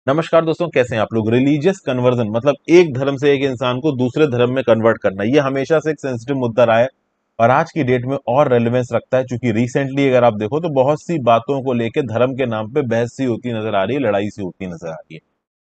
नमस्कार दोस्तों, कैसे हैं आप लोग। रिलीजियस कन्वर्जन मतलब एक धर्म से एक इंसान को दूसरे धर्म में कन्वर्ट करना, ये हमेशा से एक सेंसिटिव मुद्दा रहा है और आज की डेट में और रेलेवेंस रखता है, क्योंकि रिसेंटली अगर आप देखो तो बहुत सी बातों को लेकर धर्म के नाम पे बहस सी होती नजर आ रही है, लड़ाई सी होती नजर आ रही है।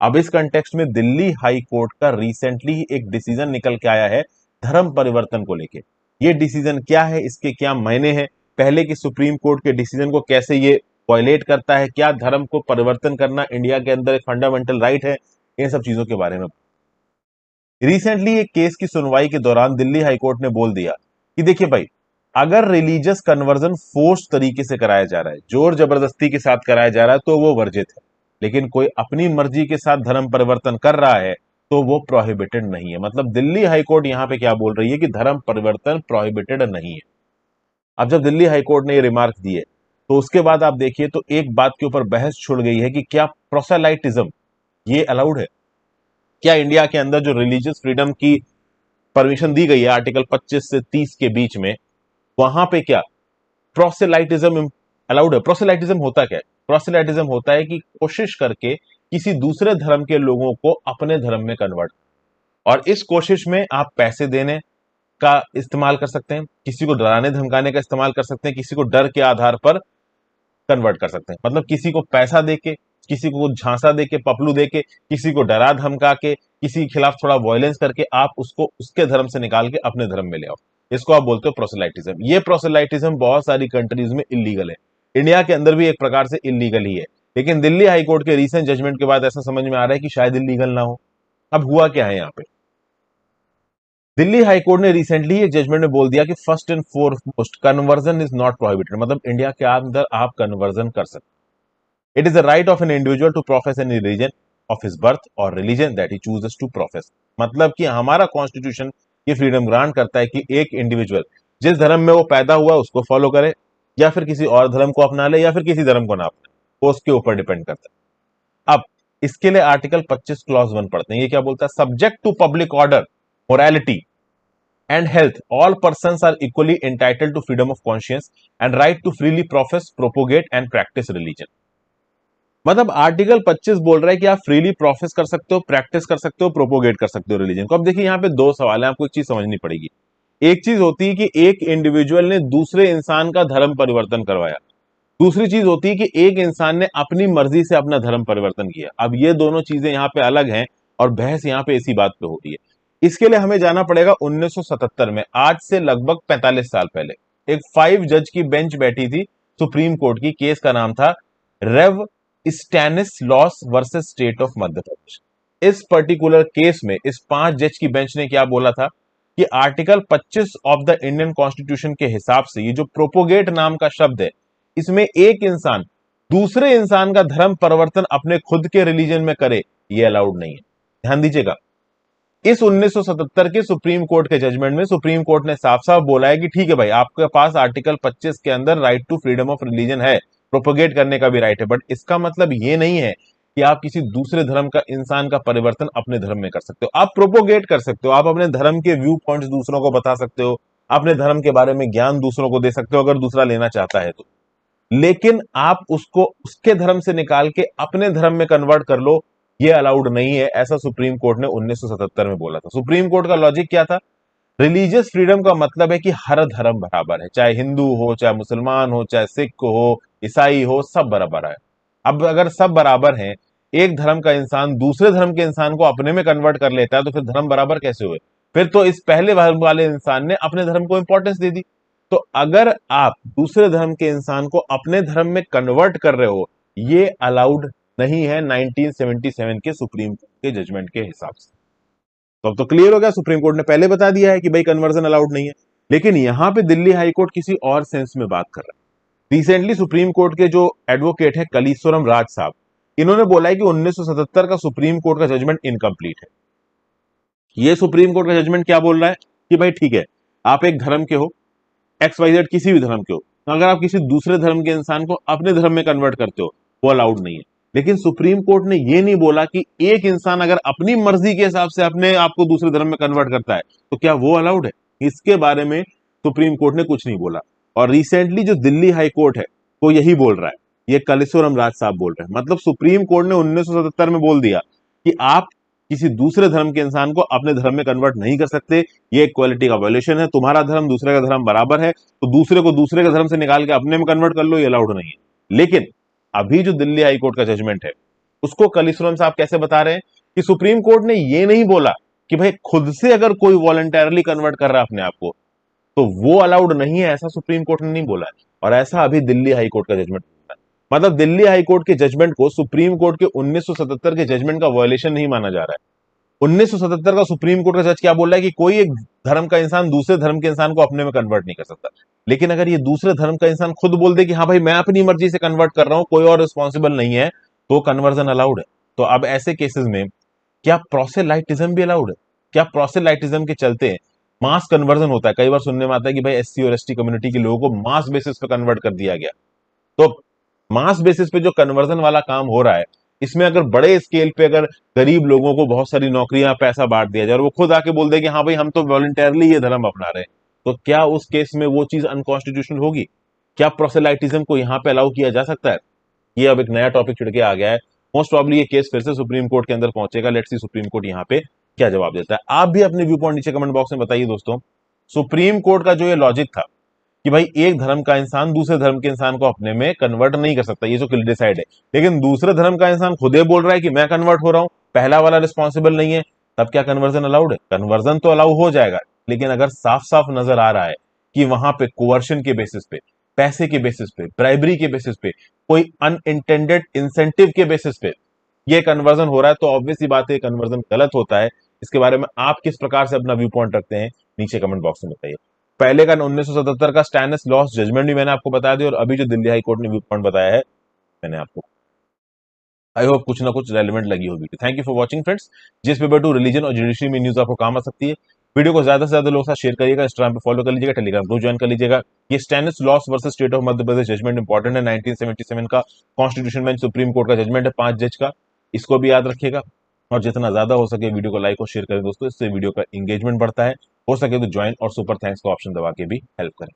अब इस कंटेक्स्ट में दिल्ली हाई कोर्ट का रिसेंटली ही एक डिसीजन निकल के आया है धर्म परिवर्तन को लेके। ये डिसीजन क्या है, इसके क्या मायने हैं, पहले की सुप्रीम कोर्ट के डिसीजन को कैसे ये वायलेट करता है, क्या धर्म को परिवर्तन करना इंडिया के अंदर एक फंडामेंटल राइट है, इन सब चीजों के बारे में। रिसेंटली एक केस की सुनवाई के दौरान दिल्ली हाईकोर्ट ने बोल दिया कि देखिए भाई, अगर रिलीजियस कन्वर्जन फोर्स तरीके से कराया जा रहा है, जोर जबरदस्ती के साथ कराया जा रहा है, तो वो वर्जित है। लेकिन कोई अपनी मर्जी के साथ धर्म परिवर्तन कर रहा है तो वो प्रोहिबिटेड नहीं है। मतलब दिल्ली हाईकोर्ट यहां पे क्या बोल रही है कि धर्म परिवर्तन प्रोहिबिटेड नहीं है। अब जब दिल्ली हाईकोर्ट ने ये रिमार्क दिए तो उसके बाद आप देखिए तो एक बात के ऊपर बहस छुड़ गई है कि क्या प्रोसेलाइटिज्म ये अलाउड है। क्या इंडिया के अंदर जो रिलीजियस फ्रीडम की परमिशन दी गई है आर्टिकल 25 से 30 के बीच में, वहां पे क्या प्रोसेलाइटिज्म अलाउड है। प्रोसेलाइटिज्म होता क्या है? प्रोसेलाइटिज्म होता है कि कोशिश करके किसी दूसरे धर्म के लोगों को अपने धर्म में कन्वर्ट, और इस कोशिश में आप पैसे देने का इस्तेमाल कर सकते हैं, किसी को डराने धमकाने का इस्तेमाल कर सकते हैं, किसी को डर के आधार पर कन्वर्ट कर सकते हैं। मतलब किसी को पैसा देके, किसी को झांसा देके, पपलू देके, किसी को डरा धमका के, किसी के खिलाफ थोड़ा वायलेंस करके आप उसको उसके धर्म से निकाल के अपने धर्म में ले आओ। इसको आप बोलते हो प्रोसेलाइटिज्म। ये प्रोसेलाइटिज्म बहुत सारी कंट्रीज में इलीगल है, इंडिया के अंदर भी एक प्रकार से इलीगल ही है। लेकिन दिल्ली हाईकोर्ट के रिसेंट जजमेंट के बाद ऐसा समझ में आ रहा है कि शायद इलीगल ना हो। अब हुआ क्या है यहाँ पे, दिल्ली हाईकोर्ट ने रिसेंटली एक जजमेंट में बोल दिया कि first and foremost conversion is not prohibited. मतलब इंडिया के अंदर आप कन्वर्जन कर सकते। It is the right of an individual to profess any religion of his birth और religion that he chooses to profess. मतलब कि हमारा कॉन्स्टिट्यूशन ये फ्रीडम ग्रांट करता है कि एक इंडिविजुअल जिस धर्म में वो पैदा हुआ उसको फॉलो करे, या फिर किसी और धर्म को अपना ले, या फिर किसी धर्म को ना अपने, वो उसके ऊपर डिपेंड करता है। अब इसके लिए आर्टिकल 25 क्लॉज 1 पढ़ते हैं। ये क्या बोलता है? Subject to public order, morality and health, all persons are equally entitled to freedom of conscience and right to freely profess, propagate and practice religion। मतलब आर्टिकल 25 बोल रहा है कि आप फ्रीली प्रोफेस कर सकते हो, प्रैक्टिस कर सकते हो, प्रोपोगेट कर सकते हो रिलीजन को। अब देखिए यहाँ पे दो सवाल है, आपको एक चीज समझनी पड़ेगी। एक चीज होती है कि एक इंडिविजुअल ने दूसरे इंसान का धर्म परिवर्तन करवाया, दूसरी चीज होती है कि एक इंसान ने अपनी मर्जी से अपना धर्म परिवर्तन किया। अब ये दोनों चीजें यहाँ पे अलग हैं और बहस यहाँ पे इसी बात पे हो रही है। इसके लिए हमें जाना पड़ेगा 1977 में, आज से लगभग 45 साल पहले। एक 5 जज की बेंच बैठी थी सुप्रीम कोर्ट की, केस का नाम था रेव स्टैनिस loss versus state of Madhya प्रदेश। इस पर्टिकुलर केस में इस 5 जज की बेंच ने क्या बोला था कि article 25 of the Indian constitution के हिसाब से ये जो प्रोपोगेट नाम का शब्द है, इसमें एक इंसान दूसरे इंसान का धर्म परिवर्तन अपने खुद के रिलीजन में करे, ये अलाउड नहीं है। ध्यान दीजिएगा, इस 1977 के सुप्रीम कोर्ट के जजमेंट में सुप्रीम कोर्ट ने साफ साफ बोला है कि ठीक है भाई, आपके पास आर्टिकल 25 के अंदर right to freedom of religion है, प्रोपोगेट करने का भी राइट है, बट इसका मतलब ये नहीं है कि आप किसी दूसरे धर्म का इंसान का परिवर्तन अपने धर्म में कर सकते हो। आप प्रोपोगेट कर सकते हो, आप अपने धर्म के व्यू पॉइंट्स दूसरों को बता सकते हो, अपने धर्म के बारे में ज्ञान दूसरों को दे सकते हो अगर दूसरा लेना चाहता है तो। लेकिन आप उसको उसके धर्म से निकाल के अपने धर्म में कन्वर्ट कर लो, ये अलाउड नहीं है, ऐसा सुप्रीम कोर्ट ने 1977 में बोला था। सुप्रीम कोर्ट का लॉजिक क्या था? रिलीजियस फ्रीडम का मतलब है कि हर धर्म बराबर है, चाहे हिंदू हो, चाहे मुसलमान हो, चाहे सिख हो, ईसाई हो, सब बराबर है। अब अगर सब बराबर हैं, एक धर्म का इंसान दूसरे धर्म के इंसान को अपने में कन्वर्ट कर लेता है, तो फिर धर्म बराबर कैसे हुए? फिर तो इस पहले धर्म वाले इंसान ने अपने धर्म को इंपॉर्टेंस दे दी। तो अगर आप दूसरे धर्म के इंसान को अपने धर्म में कन्वर्ट कर रहे हो, ये अलाउड नहीं है 1977 के सुप्रीम कोर्ट के जजमेंट के हिसाब से। तो अब तो क्लियर हो गया, सुप्रीम कोर्ट ने पहले बता दिया है कि भाई कन्वर्जन अलाउड नहीं है। लेकिन यहां पे दिल्ली हाईकोर्ट किसी और सेंस में बात कर रहा है। रिसेंटली सुप्रीम कोर्ट के जो एडवोकेट है कलीश्वरम राज साहब, इन्होंने बोला है कि 1977 का सुप्रीम कोर्ट का जजमेंट इनकम्प्लीट है। ये सुप्रीम कोर्ट का जजमेंट क्या बोल रहा है कि भाई ठीक है, आप एक धर्म के हो, XYZ किसी भी धर्म के हो, तो अगर आप किसी दूसरे धर्म के इंसान को अपने धर्म में कन्वर्ट करते हो, वो अलाउड नहीं है। लेकिन सुप्रीम कोर्ट ने ये नहीं बोला कि एक इंसान अगर अपनी मर्जी के हिसाब से अपने आप को दूसरे धर्म में कन्वर्ट करता है तो क्या वो अलाउड है। इसके बारे में सुप्रीम कोर्ट ने कुछ नहीं बोला। और रिसेंटली जो दिल्ली हाई कोर्ट है वो यही बोल रहा है, ये कलिसुरम राज साहब बोल रहे हैं। मतलब सुप्रीम कोर्ट ने 1977 में बोल दिया कि आप किसी दूसरे धर्म के इंसान को अपने धर्म में कन्वर्ट नहीं कर सकते, ये इक्वालिटी का वायलेशन है। तुम्हारा धर्म दूसरे का धर्म बराबर है, तो दूसरे को दूसरे के धर्म से निकाल के अपने में कन्वर्ट कर लो, ये अलाउड नहीं है। लेकिन अभी जो दिल्ली हाई कोर्ट का जजमेंट है, उसको कलिसुरम साहब कैसे बता रहे हैं कि सुप्रीम कोर्ट ने ये नहीं बोला कि भाई खुद से अगर कोई वॉलंटरली कन्वर्ट कर रहा है अपने आप को तो वो अलाउड नहीं है, ऐसा सुप्रीम कोर्ट ने नहीं बोला है। और ऐसा अभी दिल्ली हाई कोर्ट का जजमेंट है। मतलब दिल्ली हाई कोर्ट के जजमेंट को सुप्रीम कोर्ट के 1977 के जजमेंट का वायलेशन नहीं माना जा रहा है। 1977 का सुप्रीम कोर्ट का जज क्या बोल रहा है कि कोई एक धर्म का इंसान दूसरे धर्म के इंसान को अपने में कन्वर्ट नहीं कर सकता। लेकिन अगर ये दूसरे धर्म का इंसान खुद बोल दे कि हाँ भाई मैं अपनी मर्जी से कन्वर्ट कर रहा हूं, कोई और रिस्पॉन्सिबल नहीं है, तो कन्वर्जन अलाउड है। तो अब ऐसे केसेस में क्या प्रोसेलाइटिज्म भी अलाउड है? क्या प्रोसेलाइटिज्म के चलते मास कन्वर्जन होता है? कई बार सुनने में आता है कि भाई एससी और एसटी कम्युनिटी के लोगों को मास बेसिस पे कन्वर्ट कर दिया गया। तो मास बेसिस पे जो कन्वर्जन वाला काम हो रहा है, इसमें अगर बड़े स्केल पे अगर गरीब लोगों को बहुत सारी नौकरियां, पैसा बांट दिया जाए और वो खुद आके बोल दे कि हाँ भाई हम तो वॉलंटरली ये धर्म अपना रहे हैं, तो क्या उस केस में वो चीज अनकॉन्स्टिट्यूशनल होगी? क्या प्रोसेलाइटिज्म को यहां पे अलाउ किया जा सकता है? ये अब एक नया टॉपिक छिड़ के आ गया है। मोस्ट प्रॉब्ली ये केस फिर से सुप्रीम कोर्ट के अंदर पहुंचेगा। लेट्स सी सुप्रीम कोर्ट यहाँ पे क्या जवाब देता है। आप भी अपने व्यू पॉइंट नीचे कमेंट बॉक्स में बताइए दोस्तों। सुप्रीम कोर्ट का जो ये लॉजिक था कि भाई एक धर्म का इंसान दूसरे धर्म के इंसान को अपने में कन्वर्ट नहीं कर सकता, ये जो डिसाइड है, लेकिन दूसरे धर्म का इंसान खुद ही बोल रहा है कि मैं कन्वर्ट हो रहा हूं, पहला वाला रिस्पॉन्सिबल नहीं है, तब क्या कन्वर्जन अलाउड है? कन्वर्जन तो अलाउ हो जाएगा, लेकिन अगर साफ साफ नजर आ रहा है कि वहां पे कोवर्शन के बेसिस पे, पैसे के बेसिस पे, ब्राइबरी के बेसिस पे, कोई अनइंटेंडेड इंसेंटिव के बेसिस पे ये कन्वर्जन हो रहा है, तो ऑब्वियसली बात है कन्वर्जन गलत होता है। इसके बारे में आप किस प्रकार से अपना व्यू पॉइंट रखते हैं, नीचे कमेंट बॉक्स में बताइए। पहले का 1977 का स्टैनलेस लॉस जजमेंट भी मैंने आपको बता दिया, और अभी जो दिल्ली हाई कोर्ट ने व्यू पॉइंट बताया है मैंने आपको। आई होप कुछ ना कुछ रेलिवेंट लगी होगी। Thank you for watching friends. जिस पेपर टू रिलीजन और जुडिशरी में न्यूज आपको काम आ सकती है, वीडियो को ज्यादा से ज्यादा लोगों के साथ शेयर करिएगा, इंस्टाग्राम पे फॉलो कर लीजिएगा, टेलीग्राम ग्रुप ज्वाइन कर लीजिएगा। ये Stanislaus versus state of Madhya Pradesh judgment important है, 1977 का कॉन्स्टिट्यूशन बेंच सुप्रीम कोर्ट का जजमेंट है 5 जज का, इसको भी याद रखिएगा। और जितना ज्यादा हो सके वीडियो को लाइक और शेयर करें दोस्तों, इससे वीडियो का एंगेजमेंट बढ़ता है। हो सके तो ज्वाइन और सुपर थैंक्स का ऑप्शन दबा के भी हेल्प करें।